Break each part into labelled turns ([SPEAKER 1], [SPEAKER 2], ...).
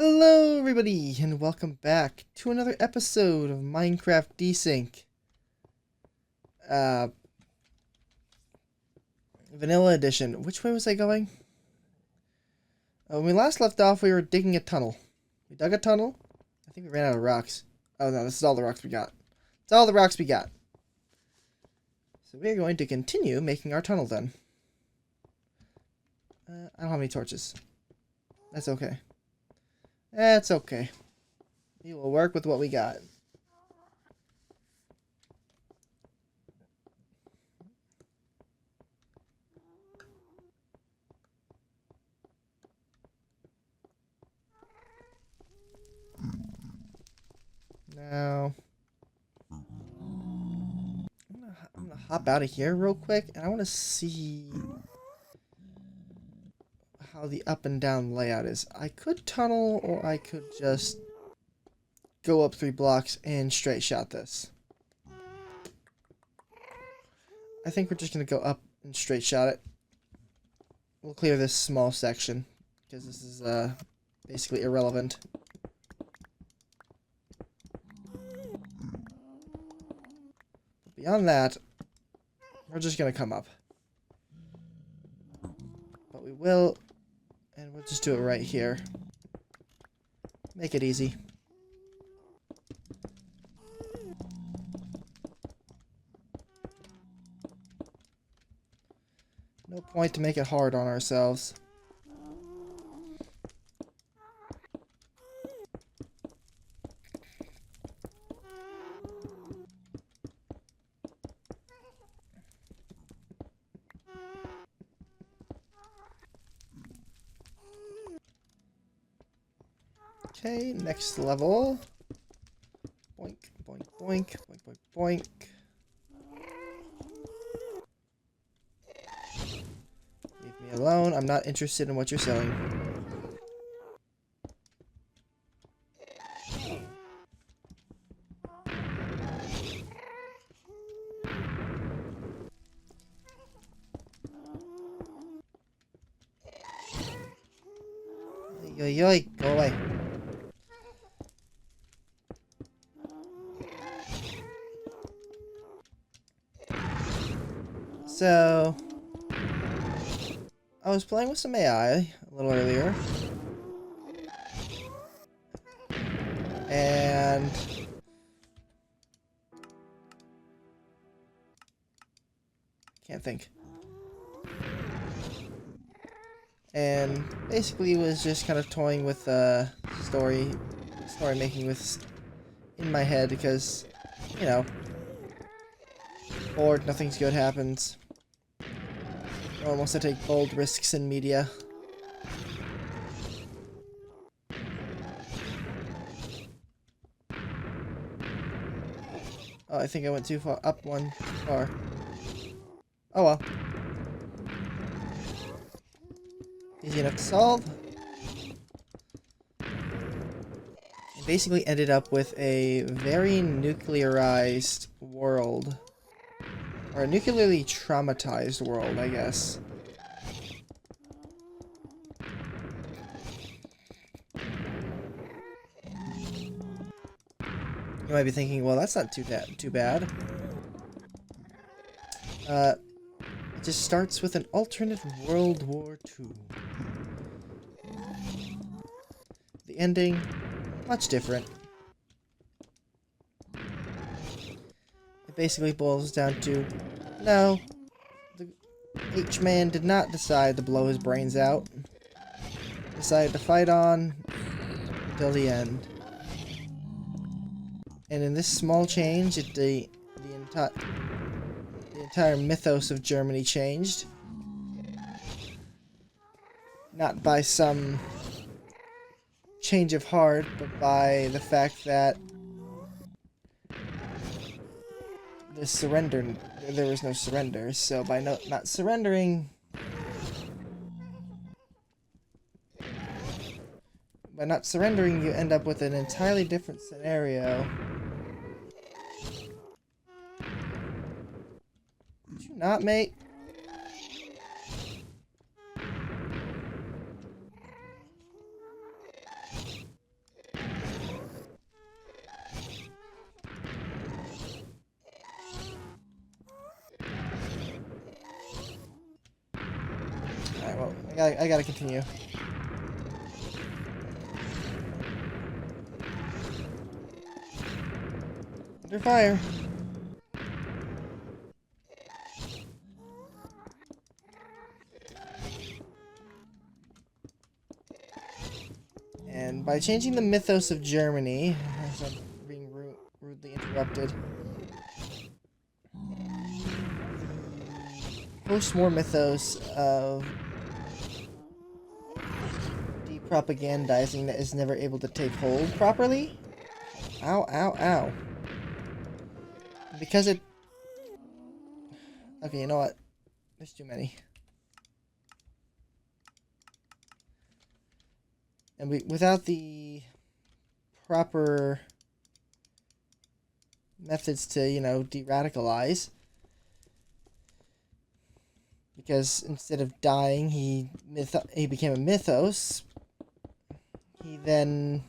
[SPEAKER 1] Hello everybody and welcome back to another episode of Minecraft Desynced. Vanilla Edition. Which way was I going? When we last left off we were digging a tunnel. We dug a tunnel. I think we ran out of rocks. Oh no, this is all the rocks we got. It's all the rocks we got. So we are going to continue making our tunnel then. I don't have any torches. That's okay. That's okay. We will work with what we got. Now, I'm gonna hop out of here real quick, and I want to see how the up and down layout is. I could tunnel, or I could just go up 3 blocks and straight shot this. I think we're just gonna go up and straight shot it. We'll clear this small section because this is basically irrelevant. Beyond that, we're just gonna come up. But we will, and we'll just do it right here. Make it easy. No point to make it hard on ourselves. Okay, next level. Boink, boink, boink, boink, boink, boink. Leave me alone. I'm not interested in what you're selling. Yoy, yoy, go away. So, I was playing with some AI a little earlier, and can't think. And basically was just kind of toying with story making with in my head because, you know, bored, nothing's good happens. No one wants to take bold risks in media. Oh, I think I went too far up one far. Oh well. Easy enough to solve. I basically ended up with a very nuclearized world. Or a nuclearly traumatized world, I guess. You might be thinking, well, that's not too bad. It just starts with an alternate World War II. The ending, much different. It basically boils down to, no, the H-man did not decide to blow his brains out. Decided to fight on until the end. And in this small change, the entire mythos of Germany changed. Not by some change of heart, but by the fact that there was no surrender. So by not surrendering, you end up with an entirely different scenario. Did you not, mate? I gotta continue. Under fire. And by changing the mythos of Germany, as I'm being rudely interrupted, post-war mythos of propagandizing that is never able to take hold properly. Ow, ow, ow. Because it... Okay, you know what? There's too many. And without the proper methods to, you know, de-radicalize, because instead of dying, he became a mythos. He then...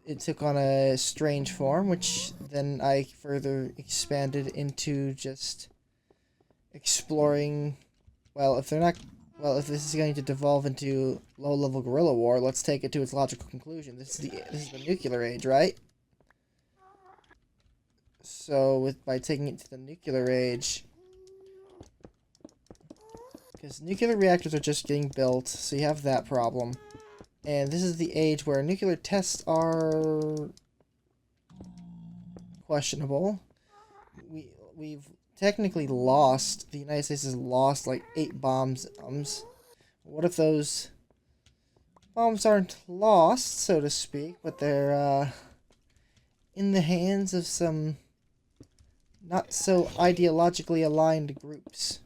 [SPEAKER 1] It took on a strange form, which then I further expanded into just exploring... Well, if this is going to devolve into low-level guerrilla war, let's take it to its logical conclusion. This is the nuclear age, right? So, by taking it to the nuclear age... Because nuclear reactors are just getting built, so you have that problem. And this is the age where nuclear tests are questionable. We've technically lost, the United States has lost like 8 bombs. What if those bombs aren't lost, so to speak, but they're in the hands of some not so ideologically aligned groups?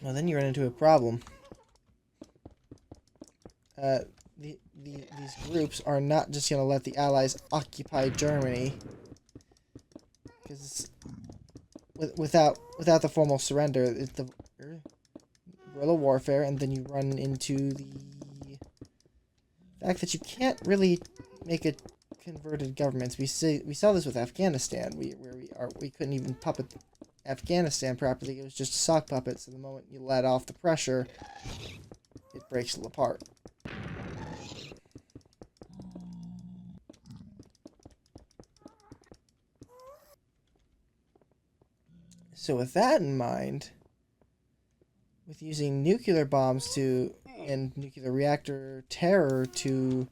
[SPEAKER 1] Well, then you run into a problem. These groups are not just going to let the Allies occupy Germany, because without the formal surrender, it's the guerrilla warfare, and then you run into the fact that you can't really make a converted governments. We saw this with Afghanistan, where we couldn't even puppet Afghanistan properly. It was just a sock puppet, so the moment you let off the pressure, it breaks it apart. So with that in mind, with using nuclear bombs and nuclear reactor terror to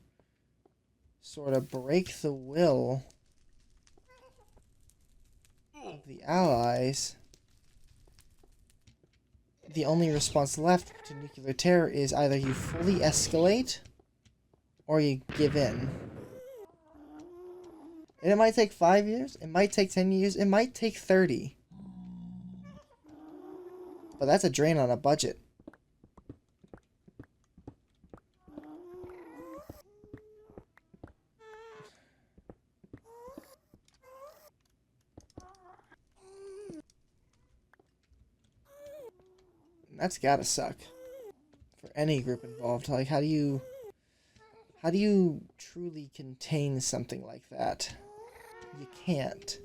[SPEAKER 1] sort of break the will of the Allies, the only response left to nuclear terror is either you fully escalate or you give in. And it might take 5 years, it might take 10 years, it might take 30. But that's a drain on a budget. That's gotta suck for any group involved. Like, how do you truly contain something like that? You can't.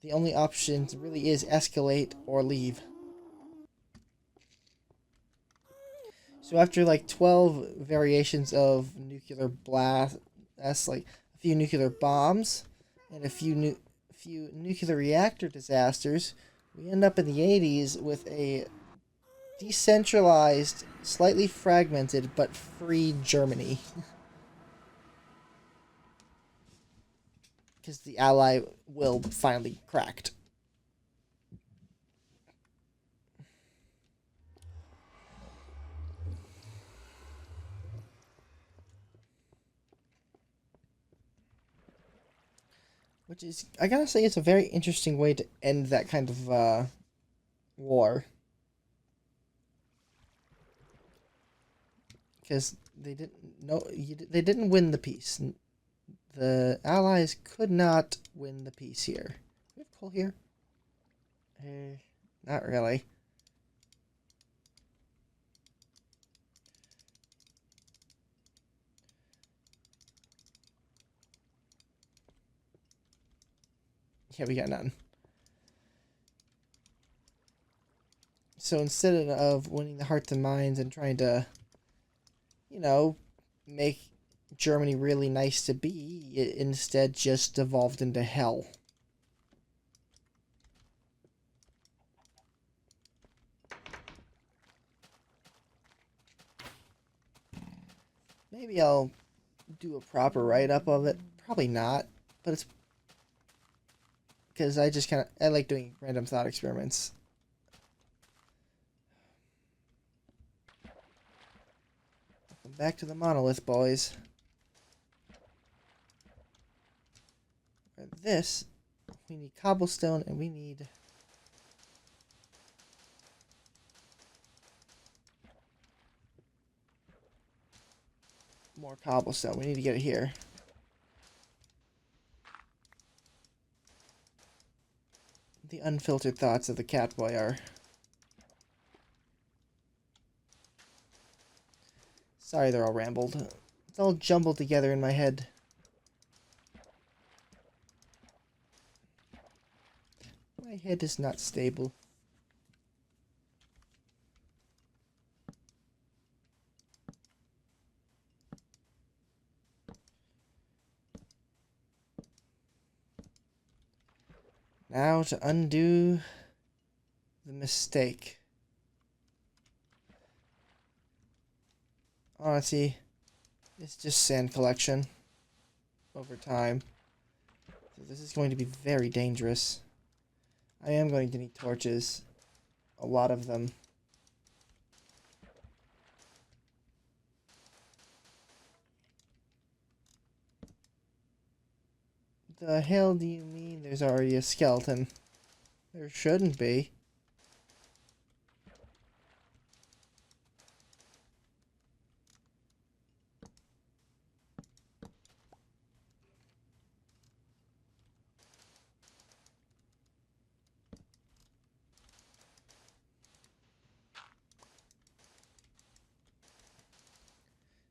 [SPEAKER 1] The only option really is escalate or leave. So after like 12 variations of nuclear blast, that's like a few nuclear bombs and a few nuclear reactor disasters, we end up in the 80s with a decentralized, slightly fragmented, but free Germany. Because the Ally will finally cracked. Which is, I gotta say, it's a very interesting way to end that kind of war. Because they they didn't win the peace. The Allies could not win the peace here. Do we have coal here? Not really. Yeah, we got none. So instead of winning the hearts and minds and trying to, you know, make Germany really nice to be, it instead just devolved into hell. Maybe I'll do a proper write-up of it. Probably not, but it's because I just kind of, I like doing random thought experiments. Welcome back to the monolith, boys. For this, we need cobblestone and we need more cobblestone. We need to get it here. The unfiltered thoughts of the cat boy are... Sorry they're all rambled. It's all jumbled together in my head. My head is not stable. Now to undo the mistake. Honestly, it's just sand collection over time. So this is going to be very dangerous. I am going to need torches. A lot of them. The hell do you mean there's already a skeleton? There shouldn't be.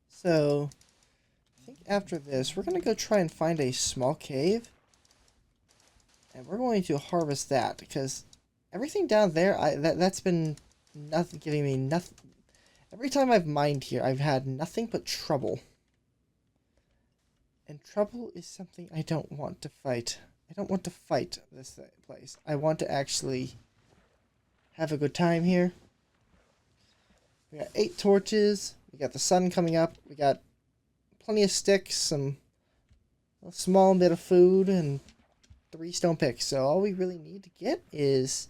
[SPEAKER 1] So, I think after this, we're going to go try and find a small cave. And we're going to harvest that, because everything down there, that's been nothing, giving me nothing. Every time I've mined here, I've had nothing but trouble. And trouble is something I don't want to fight. I don't want to fight this place. I want to actually have a good time here. We got 8 torches. We got the sun coming up. We got plenty of sticks, a small bit of food, and 3 stone picks. So all we really need to get is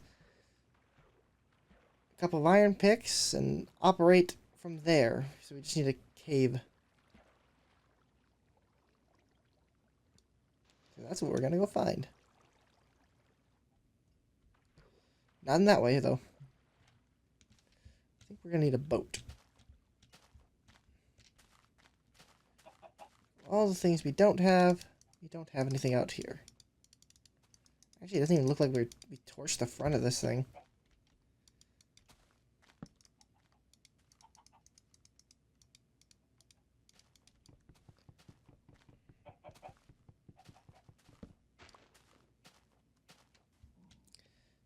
[SPEAKER 1] a couple of iron picks and operate from there. So we just need a cave. So that's what we're going to go find. Not in that way, though. I think we're going to need a boat. All the things we don't have anything out here. Actually, it doesn't even look like we torched the front of this thing.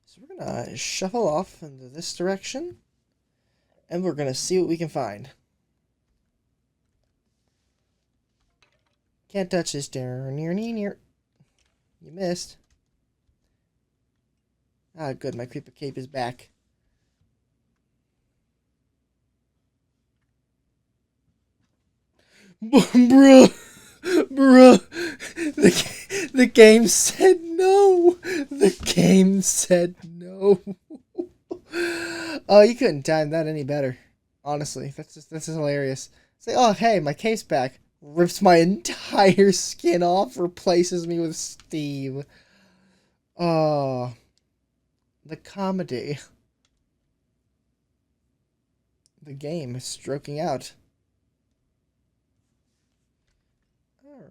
[SPEAKER 1] So we're gonna shuffle off into this direction, and we're gonna see what we can find. Can't touch this. Near. You missed. Ah, good. My creeper cape is back. Bruh. The game said no. The game said no. Oh, you couldn't time that any better. Honestly, that's hilarious. Say, oh hey, my cape's back. Rips my entire skin off, replaces me with Steve. Oh, the comedy. The game is stroking out. Alright,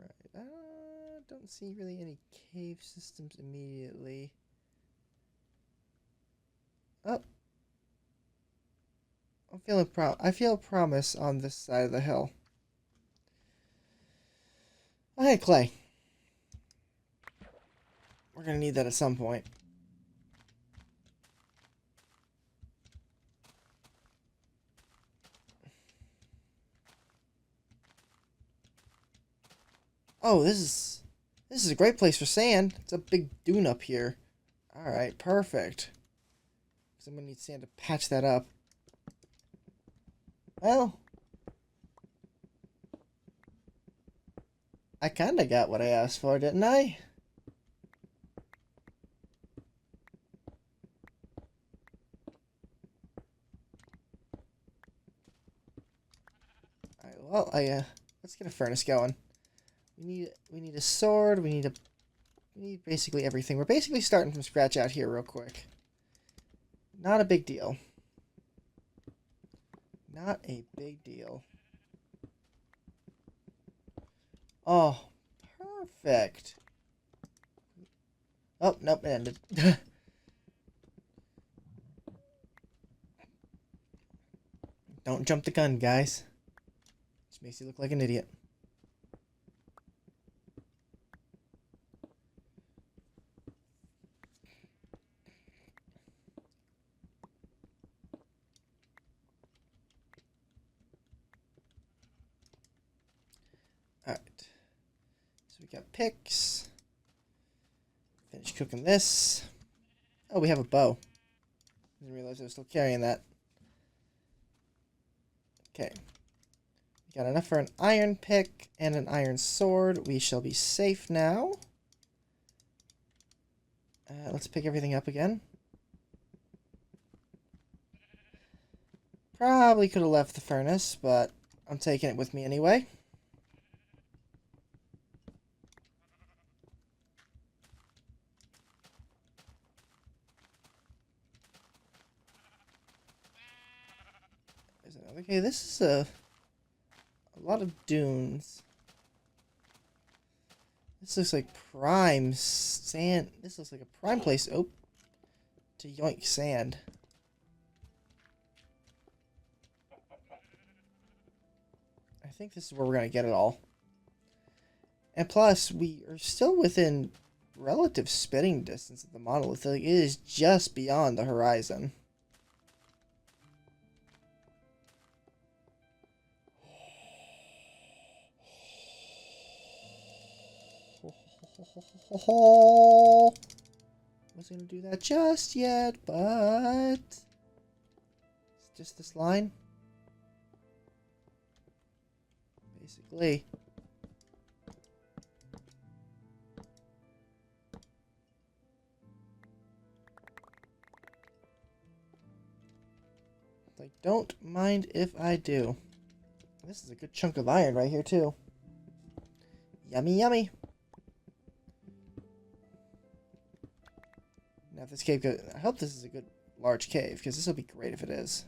[SPEAKER 1] don't see really any cave systems immediately. Oh. I feel promise on this side of the hill. Oh, hey, clay. We're gonna need that at some point. Oh, this is a great place for sand. It's a big dune up here. Alright, perfect. Because I'm gonna need sand to patch that up. Well, I kinda got what I asked for, didn't I? Alright, well, let's get a furnace going. We need a sword, we need basically everything. We're basically starting from scratch out here real quick. Not a big deal. Not a big deal. Oh, perfect. Oh, nope, it ended. Don't jump the gun, guys. Just makes you look like an idiot. Alright. So we got picks. Finish cooking this. Oh, we have a bow. Didn't realize I was still carrying that. Okay. We got enough for an iron pick and an iron sword. We shall be safe now. Let's pick everything up again. Probably could have left the furnace, but I'm taking it with me anyway. There's another. Okay, this is a lot of dunes. This looks like prime sand. This looks like a prime place. Oh, to yoink sand. I think this is where we're gonna get it all. And plus, we are still within relative spitting distance of the monolith. Like, it is just beyond the horizon. Wasn't gonna do that just yet, but it's just this line. Basically. Like, don't mind if I do. This is a good chunk of iron right here, too. Yummy, yummy. Now, if this cave goes... I hope this is a good large cave, because this will be great if it is.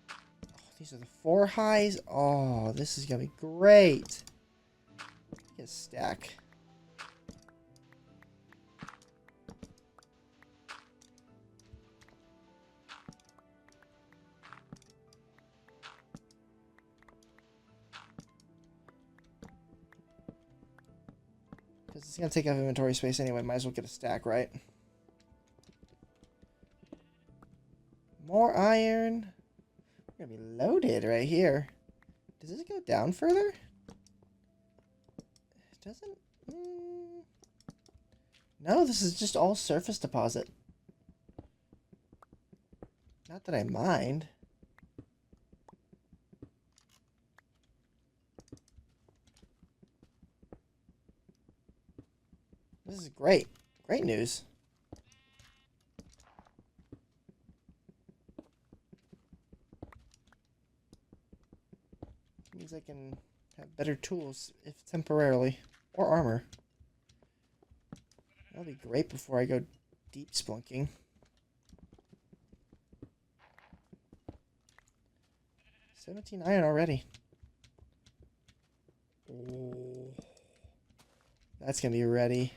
[SPEAKER 1] Oh, these are the 4 highs. Oh, this is going to be great. Get a stack. Because it's going to take up inventory space anyway. Might as well get a stack, right? More iron. We're going to be loaded right here. Does this go down further? It doesn't... No, this is just all surface deposit. Not that I mind. This is great. Great news. Means I can have better tools, if temporarily. Or armor. That'll be great before I go deep splunking. 17 iron already. Oh, that's gonna be ready.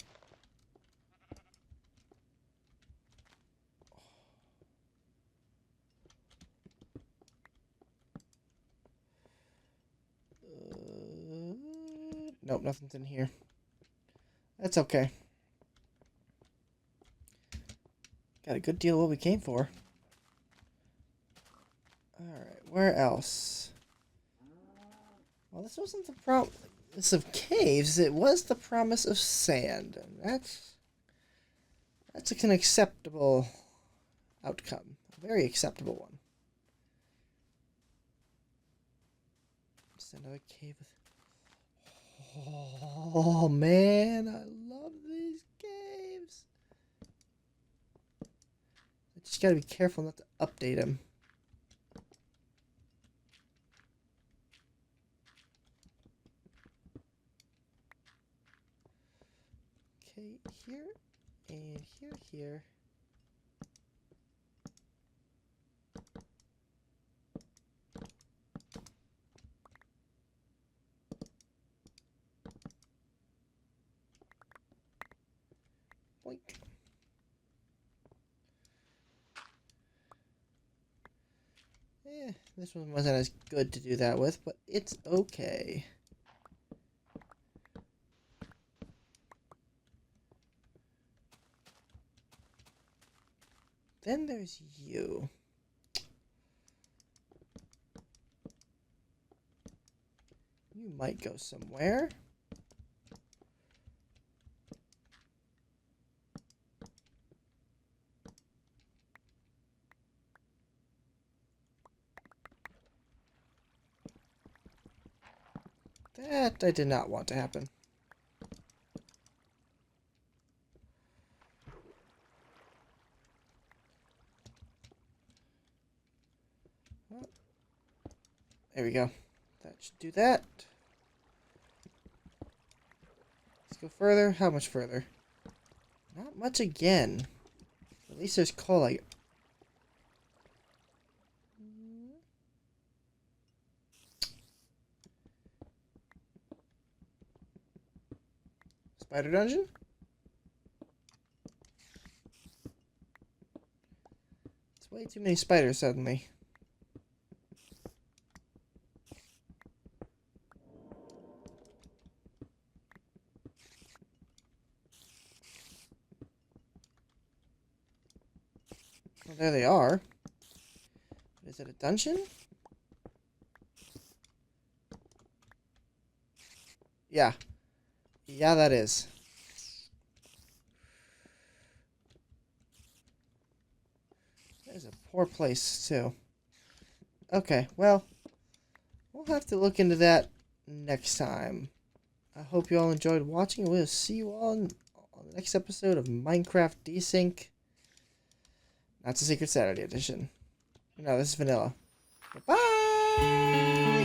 [SPEAKER 1] Nope, nothing's in here. That's okay. Got a good deal of what we came for. Alright, where else? Well, this wasn't the promise of caves, it was the promise of sand. And that's an acceptable outcome. A very acceptable one. Just another cave with... Oh, man, I love these caves. I just gotta be careful not to update them. Okay, here, and here. Boink. This one wasn't as good to do that with, but it's okay. Then there's you. You might go somewhere. That I did not want to happen. Oh. There we go. That should do that. Let's go further. How much further? Not much again. At least there's coal. Spider dungeon? It's way too many spiders suddenly. Well, there they are. Is it a dungeon? Yeah. Yeah, that is. That is a poor place, too. Okay, well, we'll have to look into that next time. I hope you all enjoyed watching. We'll see you all on the next episode of Minecraft Desync. That's a Secret Saturday edition. No, this is vanilla. Bye!